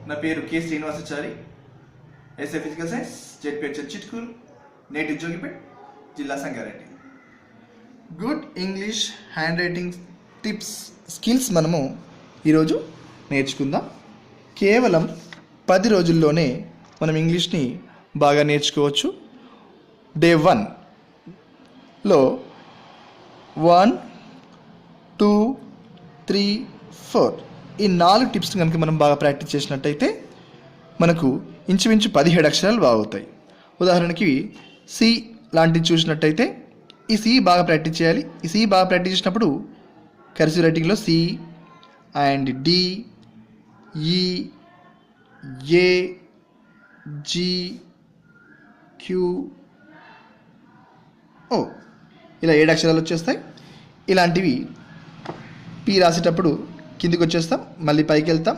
నా పేరు K Srinivasachari, SA physical science, ZPH Chitkur, native Jogipet, జిల్లా Sangareddy. Good English handwriting tips skills మనము ఈరోజు నేర్చుకుందాం. కేవలం 10 రోజుల్లోనే మనం ఇంగ్లీష్ని బాగా నేర్చుకోవచ్చు. డే 1లో 1, 2, 3, 4 ఈ 4 టిప్స్ కనుక మనం బాగా ప్రాక్టీస్ చేసినట్టయితే మనకు ఇంచుమించు 17 అక్షరాలు బాగా అవుతాయి. ఉదాహరణకి సి లాంటివి చూసినట్టయితే ఈ సి బాగా ప్రాక్టీస్ చేయాలి. ఈ సి బాగా ప్రాక్టీస్ చేసినప్పుడు కర్సివ్ రైటింగ్లో సి అండ్ డి, ఈ, ఏ, జి, క్యూ, ఓ ఇలా 7 అక్షరాలు వచ్చేస్తాయి. ఇలాంటివి పి రాసేటప్పుడు కిందికి వచ్చేస్తాం, మళ్ళీ పైకి వెళ్తాం,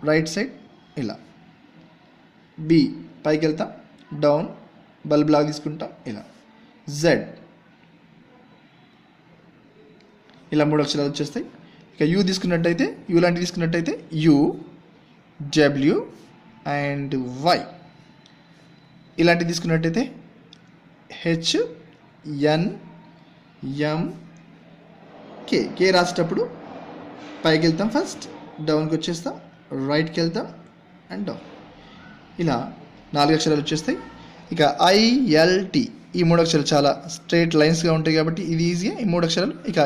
రైట్ సైడ్ ఇలా. బి పైకి వెళ్తాం, డౌన్, బల్బ్ లాగా తీసుకుంటాం ఇలా. జెడ్ ఇలా 3 అక్షరాలు వచ్చేస్తాయి. ఇక యూ తీసుకున్నట్టయితే, యూ లాంటివి తీసుకున్నట్టయితే యూ, డబ్ల్యూ అండ్ వై. ఇలాంటివి తీసుకున్నట్టయితే హెచ్, ఎన్, ఎం, కే. కే రాసేటప్పుడు పైకి వెళ్తాం, ఫస్ట్ డౌన్కి వచ్చేస్తాం, రైట్కి వెళ్తాం అండ్ డౌన్. ఇలా 4 అక్షరాలు వచ్చేస్తాయి. ఇక ఐఎల్టి ఈ 3 అక్షరాలు చాలా స్ట్రైట్ లైన్స్గా ఉంటాయి కాబట్టి ఇది ఈజీగా ఈ 3 అక్షరాలు. ఇక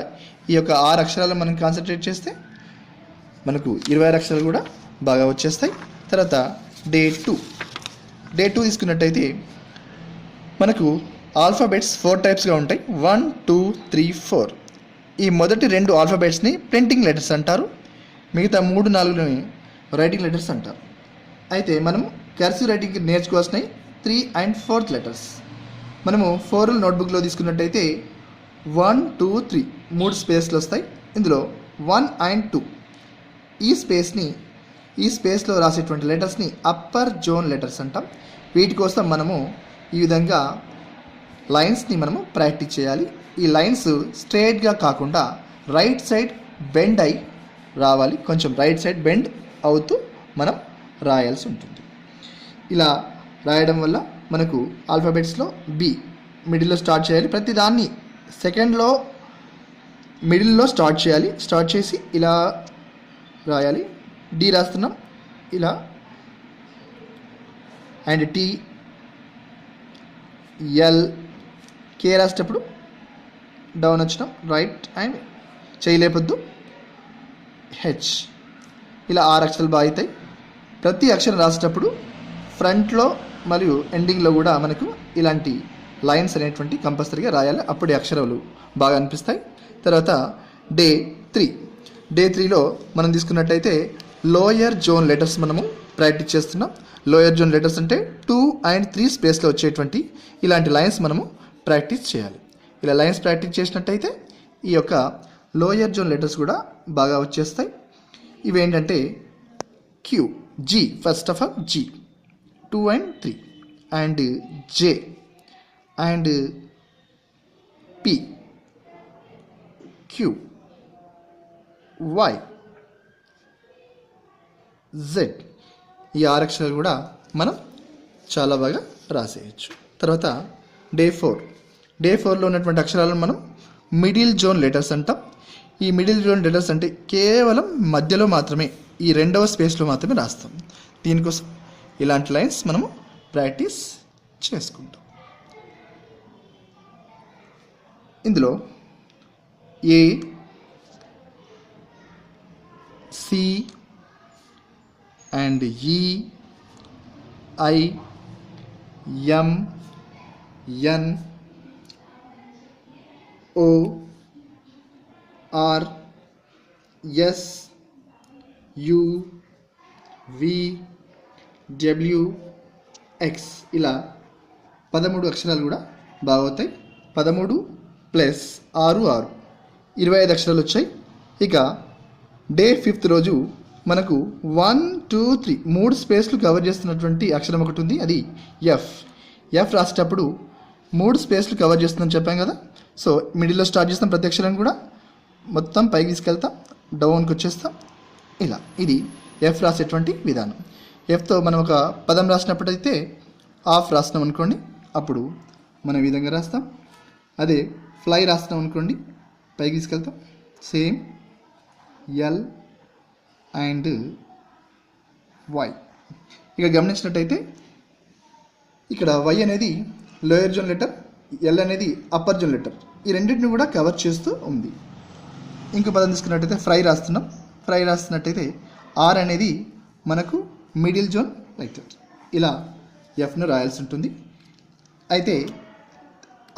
ఈ యొక్క 6 అక్షరాలు మనం కాన్సన్ట్రేట్ చేస్తే మనకు 26 అక్షరాలు కూడా బాగా వచ్చేస్తాయి. తర్వాత డే 2 తీసుకున్నట్టయితే మనకు ఆల్ఫాబెట్స్ 4 టైప్స్గా ఉంటాయి. 1, 2, 3, 4. ఈ మొదటి 2 ఆల్ఫాబెట్స్ని ప్రింటింగ్ లెటర్స్ అంటారు, మిగతా 3, 4ని రైటింగ్ లెటర్స్ అంటారు. అయితే మనం కర్సివ్ రైటింగ్ నేర్చుకోవాల్సినవి 3 and 4th లెటర్స్. మనము 4 నోట్బుక్లో తీసుకున్నట్టయితే 1, 2, 3 3 స్పేస్లు వస్తాయి. ఇందులో 1 and 2 ఈ స్పేస్లో రాసేటువంటి లెటర్స్ని అప్పర్ జోన్ లెటర్స్ అంటాం. వీటి కోసం మనము ఈ విధంగా లైన్స్ని మనము ప్రాక్టీస్ చేయాలి. ఈ లైన్స్ స్ట్రైట్గా కాకుండా రైట్ సైడ్ బెండ్ అయి రావాలి. కొంచెం రైట్ సైడ్ బెండ్ అవుతూ మనం రాయాల్సి ఉంటుంది. ఇలా రాయడం వల్ల మనకు ఆల్ఫాబెట్స్లో బి మిడిల్లో స్టార్ట్ చేయాలి. ప్రతి దాన్ని సెకండ్లో మిడిల్లో స్టార్ట్ చేయాలి. స్టార్ట్ చేసి ఇలా రాయాలి. డి రాస్తున్నాం ఇలా, అండ్ టీ, ఎల్, కే రాసేటప్పుడు డౌన్ వచ్చినాం, రైట్ అండ్ చేయలేపొద్దు, హెచ్. ఇలా 6 అక్షరాలు బాగా అవుతాయి. ప్రతి అక్షరం రాసేటప్పుడు ఫ్రంట్లో మరియు ఎండింగ్లో కూడా మనకు ఇలాంటి లైన్స్ అనేటువంటి కంపల్సరీగా రాయాలి. అప్పుడే అక్షరాలు బాగా అనిపిస్తాయి. తర్వాత డే 3లో మనం తీసుకున్నట్టయితే లోయర్ జోన్ లెటర్స్ మనము ప్రాక్టీస్ చేస్తున్నాం. లోయర్ జోన్ లెటర్స్ అంటే 2 and 3 స్పేస్లో వచ్చేటువంటి ఇలాంటి లైన్స్ మనము ప్రాక్టీస్ చేయాలి. ఇలా లైన్స్ ప్రాక్టీస్ చేసినట్టయితే ఈ యొక్క లోయర్ జోన్ లెటర్స్ కూడా బాగా వచ్చేస్తాయి. ఇవేంటంటే Q, G, first of all G 2 and 3, and J and P, Q, Y, Z. ఈ 6 అక్షరాలు కూడా మనం చాలా బాగా రాసేయచ్చు. తర్వాత డే 4లో ఉన్నటువంటి అక్షరాలను మనం మిడిల్ జోన్ లెటర్స్ అంటాం. ఈ మిడిల్ జోన్ లెటర్స్ అంటే కేవలం మధ్యలో మాత్రమే, ఈ 2వ స్పేస్లో మాత్రమే రాస్తాం. దీనికోసం ఇలాంటి లైన్స్ మనము ప్రాక్టీస్ చేసుకుంటాం. ఇందులో A, C and E, I, M, N, O, R, S, U, V, W, X ఇలా 13 అక్షరాలు కూడా బాగా అవుతాయి. 13 + 6 25 అక్షరాలు వచ్చాయి. ఇక డే 5th రోజు మనకు 1, 2, 3 3 స్పేస్లు కవర్ చేస్తున్నటువంటి అక్షరం ఒకటి ఉంది, అది ఎఫ్ రాసేటప్పుడు 3 స్పేస్లు కవర్ చేస్తుందని చెప్పాం కదా. సో మిడిల్లో స్టార్ట్ చేస్తాం, ప్రతి అక్షరం కూడా మొత్తం పైకి తీసుకెళ్తాం, డౌన్కి వచ్చేస్తాం ఇలా. ఇది ఎఫ్ రాసేటువంటి విధానం. ఎఫ్తో మనం ఒక పదం రాసినప్పుడైతే ఆఫ్ రాసినాం అనుకోండి, అప్పుడు మనం ఈ విధంగా రాస్తాం. అదే ఫ్లై రాసినాం అనుకోండి, పైకి తీసుకెళ్తాం. Same L and Y. ఇక గమనించినట్టయితే ఇక్కడ వై అనేది లోయర్ జోన్ లెటర్, ఎల్ అనేది అప్పర్ జోన్ లెటర్. ఈ రెండింటిని కూడా కవర్ చేస్తూ ఉంది. ఇంకో పదం తీసుకున్నట్టయితే ఫ్రై రాస్తున్నాం. ఫ్రై రాస్తున్నట్టయితే ఆర్ అనేది మనకు మిడిల్ జోన్ లెటర్. ఇలా ఎఫ్ను రాయాల్సి ఉంటుంది. అయితే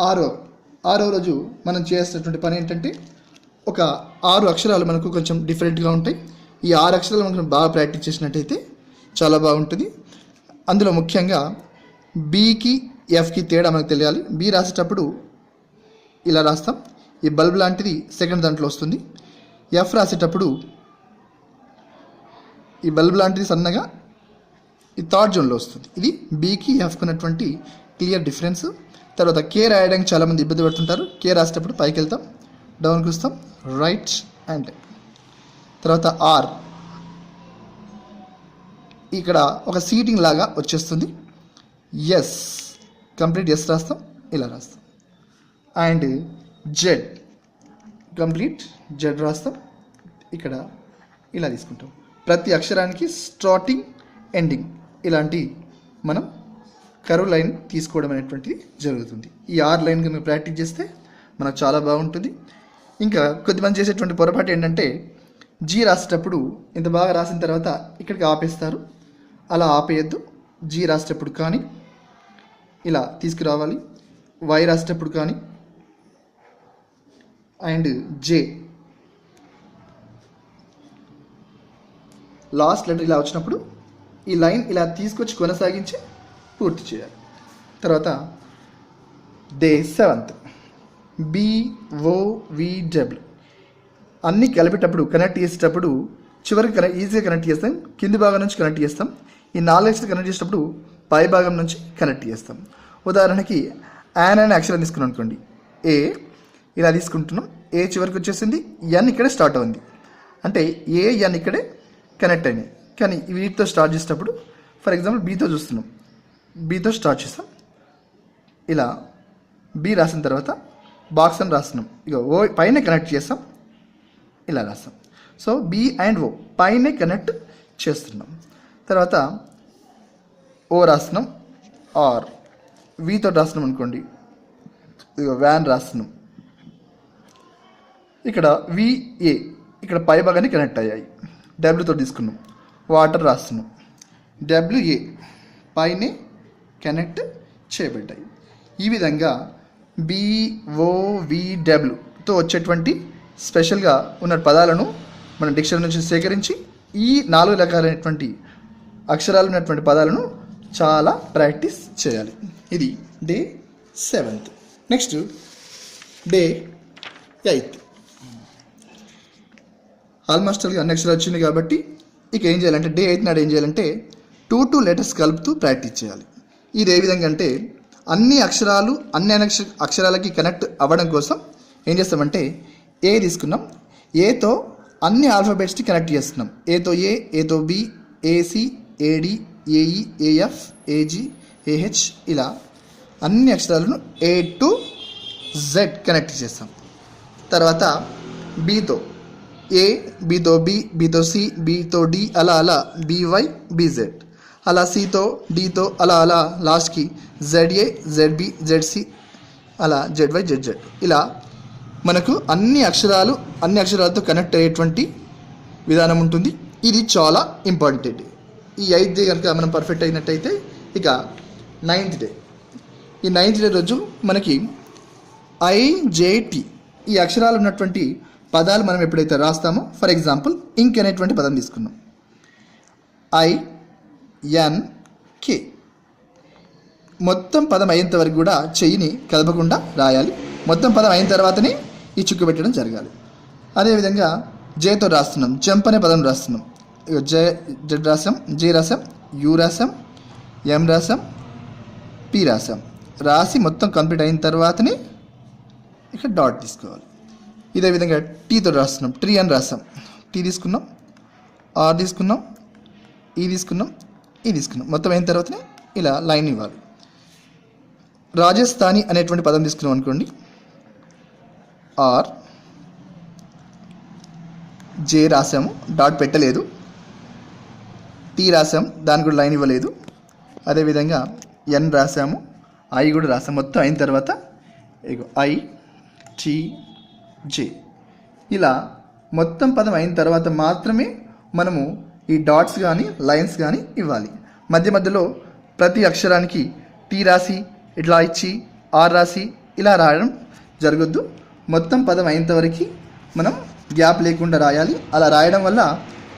ఆరో రోజు మనం చేసేటటువంటి పని ఏంటంటే, ఒక 6 అక్షరాలు మనకు కొంచెం డిఫరెంట్గా ఉంటాయి. ఈ 6 అక్షరాలు మనకు బాగా ప్రాక్టీస్ చేసినట్టయితే చాలా బాగుంటుంది. అందులో ముఖ్యంగా బీకి ఎఫ్కి తేడా మనకు తెలియాలి. బి రాసేటప్పుడు ఇలా రాస్తాం, ఈ బల్బ్ లాంటిది సెకండ్ దాంట్లో వస్తుంది. ఎఫ్ రాసేటప్పుడు ఈ బల్బ్ లాంటిది సన్నగా ఈ థర్డ్ జోన్లో వస్తుంది. ఇది బీకి ఎఫ్కి ఉన్నటువంటి క్లియర్ డిఫరెన్స్. తర్వాత కే రాయడానికి చాలామంది ఇబ్బంది పడుతుంటారు. కే రాసేటప్పుడు పైకి వెళ్తాం, డౌన్కి వస్తాం, రైట్ అండ్ తర్వాత ఆర్ ఇక్కడ ఒక సీటింగ్ లాగా వచ్చేస్తుంది. ఎస్ కంప్లీట్ ఎస్ రాస్తాం, ఇలా రాస్తాం. అండ్ జెడ్ కంప్లీట్ జెడ్ రాస్తాం, ఇక్కడ ఇలా తీసుకుంటాం. ప్రతి అక్షరానికి స్టార్టింగ్ ఎండింగ్ ఇలాంటి మనం కర్వ్ లైన్ తీసుకోవడం అనేటువంటిది జరుగుతుంది. ఈ 6 లైన్ కనుక ప్రాక్టీస్ చేస్తే మనకు చాలా బాగుంటుంది. ఇంకా కొద్దిమంది చేసేటువంటి పొరపాటు ఏంటంటే, జీ రాసేటప్పుడు ఇంత బాగా రాసిన తర్వాత ఇక్కడికి ఆపేస్తారు. అలా ఆపేయద్దు. జీ రాసేటప్పుడు కానీ ఇలా తీసుకురావాలి, వై రాసేటప్పుడు కానీ, అండ్ జే లాస్ట్ లెటర్ ఇలా వచ్చినప్పుడు ఈ లైన్ ఇలా తీసుకొచ్చి కొనసాగించి పూర్తి చేయాలి. తర్వాత డే 7th BOVW అన్నీ కలిపేటప్పుడు కనెక్ట్ చేసేటప్పుడు చివరికి ఈజీగా కనెక్ట్ చేస్తాం. కింది భాగం నుంచి కనెక్ట్ చేస్తాం. ఈ 4 అక్షరాలు కనెక్ట్ చేసేటప్పుడు పై భాగం నుంచి కనెక్ట్ చేస్తాం. ఉదాహరణకి యాన్ అనే అక్షరం తీసుకున్నాం అనుకోండి, ఏ ఇలా తీసుకుంటున్నాం. ఏ చివరికి వచ్చేసింది, ఎన్ ఇక్కడే స్టార్ట్ అయింది. అంటే ఏ ఎన్ ఇక్కడే కనెక్ట్ అయినాయి. కానీ వీటితో స్టార్ట్ చేసేటప్పుడు ఫర్ ఎగ్జాంపుల్ బీతో చూస్తున్నాం, బీతో స్టార్ట్ చేస్తాం. ఇలా బి రాసిన తర్వాత బాక్స్ అని రాస్తున్నాం, ఇక ఓ పైన కనెక్ట్ చేస్తాం, ఇలా రాస్తాం. సో బి అండ్ ఓ పైనే కనెక్ట్ చేస్తున్నాం. తర్వాత ఓ రాస్తున్నాం, ఆర్ వీతో రాస్తున్నాం అనుకోండి, ఇక వ్యాన్ రాస్తున్నాం. ఇక్కడ విఏ ఇక్కడ పై భాగాన్ని కనెక్ట్ అయ్యాయి. డబ్ల్యూతో తీసుకున్నాం, వాటర్ రాస్తున్నాం. డబ్ల్యూఏ పైనే కనెక్ట్ చేయబడ్డాయి. ఈ విధంగా BOVWతో వచ్చేటువంటి స్పెషల్గా ఉన్న పదాలను మన డిక్షనరీ నుంచి సేకరించి ఈ 4 రకాలైనటువంటి అక్షరాలు ఉన్నటువంటి పదాలను చాలా ప్రాక్టీస్ చేయాలి. ఇది day 7th. Next day 8th. Almost అన్ని అక్షరాలు వచ్చింది కాబట్టి ఇక ఏం చేయాలంటే డే 8 నాడు ఏం చేయాలంటే 2 లెటర్స్ కలుపుతూ ప్రాక్టీస్ చేయాలి. ఇది ఏ విధంగా అంటే అన్ని అక్షరాలకి కనెక్ట్ అవ్వడం కోసం ఏం చేస్తామంటే ఏ తీసుకున్నాం, ఏతో అన్ని ఆల్ఫాబెట్స్ని కనెక్ట్ చేస్తున్నాం. ఏతో ఏ, ఏతో B, A C, A D, A E, A F, A G, A H ఇలా అన్ని అక్షరాలను ఏ టు జెడ్ కనెక్ట్ చేస్తాం. తర్వాత బీతో ఏ, బీతో బి, బీతో సి, బీతో డి, అలా అలా బీవై, బీజెడ్, అలా సితో డితో అలా అలా లాస్ట్కి జెడ్ఏ, జెడ్బి, జెడ్సి, అలా జెడ్వై, జెడ్జెడ్ ఇలా మనకు అన్ని అక్షరాలతో కనెక్ట్ అయ్యేటువంటి విధానం ఉంటుంది. ఇది చాలా ఇంపార్టెంట్. ఈ 8th డే కనుక మనం పర్ఫెక్ట్ అయినట్టయితే ఇక 9th డే. ఈ 9th డే రోజు మనకి ఐజేటి ఈ అక్షరాలు ఉన్నటువంటి పదాలు మనం ఎప్పుడైతే రాస్తామో, ఫర్ ఎగ్జాంపుల్ ఇంక్ అనేటువంటి పదం తీసుకున్నాం, INK మొత్తం పదం అయ్యేంత వరకు కూడా చెయ్యిని కదపకుండా రాయాలి. మొత్తం పదం అయిన తర్వాతనే ఈ చుక్కు పెట్టడం జరగాలి. అదేవిధంగా జేతో రాస్తున్నాం, జంప్ అనే పదం రాస్తున్నాం. జెడ్ రాసాం, జే రాసాం, యూ రాసాం, ఎం రాసాం, పి రాసాం. రాసి మొత్తం కంప్లీట్ అయిన తర్వాతనే ఇక్కడ డాట్ తీసుకోవాలి. ఇదే విధంగా టీతో రాస్తున్నాం, ట్రీ అని రాసాం. టీ తీసుకున్నాం, ఆర్ తీసుకున్నాం, ఈ తీసుకున్నాం, ఇది తీసుకున్నాం. మొత్తం అయిన తర్వాతనే ఇలా లైన్ ఇవ్వాలి. రాజస్థానీ అనేటువంటి పదం తీసుకున్నాం అనుకోండి. ఆర్ జే రాసాము, డాట్ పెట్టలేదు. టీ రాసాము, దానికి కూడా లైన్ ఇవ్వలేదు. అదేవిధంగా ఎన్ రాసాము, ఐ కూడా రాసాము. మొత్తం అయిన తర్వాత ఐ టీ జే ఇలా మొత్తం పదం అయిన తర్వాత మాత్రమే మనము ఈ డాట్స్ కానీ లైన్స్ కానీ ఇవ్వాలి. మధ్య మధ్యలో ప్రతి అక్షరానికి టీ రాసి ఇట్లా ఇచ్చి ఆర్ రాసి ఇలా రాయడం జరగద్దు. మొత్తం పదం అయినంతవరకు మనం గ్యాప్ లేకుండా రాయాలి. అలా రాయడం వల్ల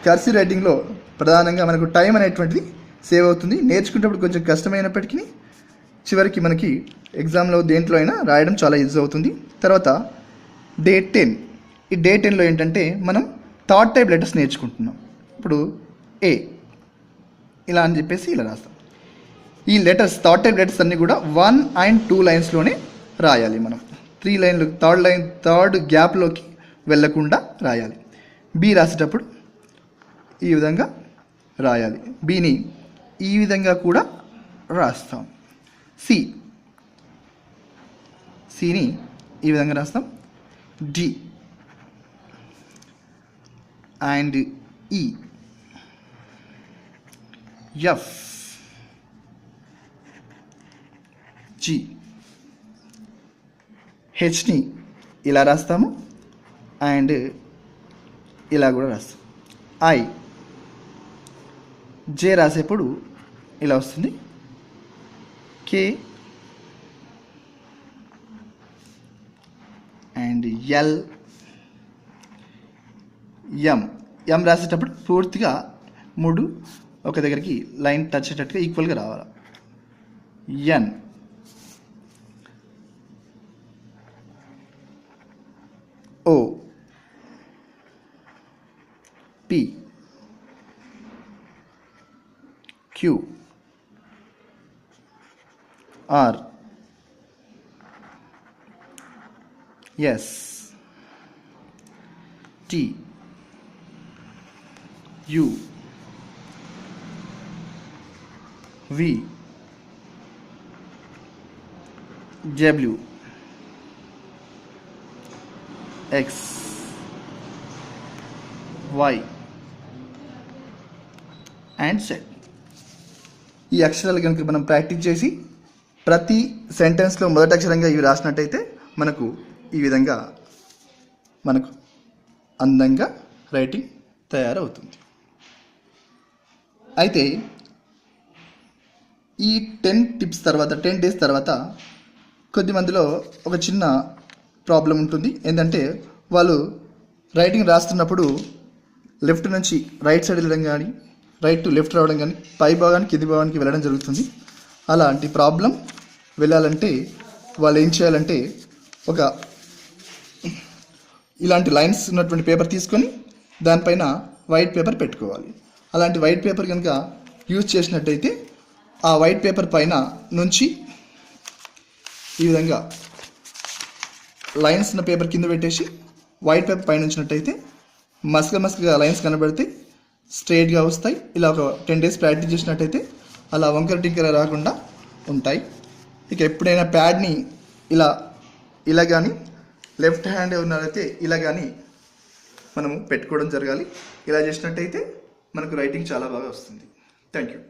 కర్సివ్ రైటింగ్లో ప్రధానంగా మనకు టైం అనేటువంటిది సేవ్ అవుతుంది. నేర్చుకునేటప్పుడు కొంచెం కష్టమైనప్పటికీ చివరికి మనకి ఎగ్జామ్లో దేంట్లో అయినా రాయడం చాలా ఈజీ అవుతుంది. తర్వాత డే 10. ఈ డే 10లో ఏంటంటే మనం థర్డ్ టైప్ లెటర్స్ నేర్చుకుంటున్నాం. ఇప్పుడు ఏ ఇలా అని చెప్పేసి ఇలా రాస్తాం. ఈ లెటర్స్ థర్డ్ టైప్ లెటర్స్ అన్నీ కూడా 1 and 2 లైన్స్లోనే రాయాలి. మనం 3 లైన్లు థర్డ్ గ్యాప్లోకి వెళ్ళకుండా రాయాలి. బి రాసేటప్పుడు ఈ విధంగా రాయాలి. బిని ఈ విధంగా కూడా రాస్తాం. సిని ఈ విధంగా రాస్తాం. డి అండ్ ఈ, ఎఫ్, జి, హెచ్ని ఇలా రాస్తాము అండ్ ఇలా కూడా రాస్తాం. ఐ, జే రాసేప్పుడు ఇలా వస్తుంది. కే అండ్ ఎల్, ఎం రాసేటప్పుడు పూర్తిగా 3 ఒక దగ్గరికి లైన్ టచ్ అయ్యేటట్టుగా ఈక్వల్గా రావాలి. N, O, P, Q, R, S, T, U, V, W, X, Y and Z. ఈ అక్షరాలు కనుక మనం ప్రాక్టీస్ చేసి ప్రతి సెంటెన్స్లో మొదటి అక్షరంగా ఇవి రాసినట్టయితే మనకు ఈ విధంగా మనకు అందంగా రైటింగ్ తయారవుతుంది. అయితే ఈ 10 టిప్స్ తర్వాత 10 డేస్ తర్వాత కొద్దిమందిలో ఒక చిన్న ప్రాబ్లం ఉంటుంది. ఏంటంటే వాళ్ళు రైటింగ్ రాస్తున్నప్పుడు లెఫ్ట్ నుంచి రైట్ సైడ్ వెళ్ళడం కానీ రైట్ టు లెఫ్ట్ రావడం కానీ పై భాగానికి కింది భాగానికి వెళ్ళడం జరుగుతుంది. అలాంటి ప్రాబ్లం వెళ్ళాలంటే వాళ్ళు ఏం చేయాలంటే ఒక ఇలాంటి లైన్స్ ఉన్నటువంటి పేపర్ తీసుకొని దానిపైన వైట్ పేపర్ పెట్టుకోవాలి. అలాంటి వైట్ పేపర్ కనుక యూజ్ చేసినట్టయితే ఆ వైట్ పేపర్ పైన నుంచి ఈ విధంగా లైన్స్ ఉన్న పేపర్ కింద పెట్టేసి వైట్ పేపర్ పైన ఉంచినట్టయితే మసకగా లైన్స్ కనబడితే స్ట్రైట్గా వస్తాయి. ఇలా ఒక 10 డేస్ ప్రాక్టీస్ చేసినట్టయితే అలా వంకర టింకర రాకుండా ఉంటాయి. ఇక ఎప్పుడైనా ప్యాడ్ని ఇలా కానీ లెఫ్ట్ హ్యాండ్ ఉన్నట్లయితే ఇలా కానీ మనము పెట్టుకోవడం జరగాలి. ఇలా చేసినట్టయితే మనకు రైటింగ్ చాలా బాగా వస్తుంది. Thank you.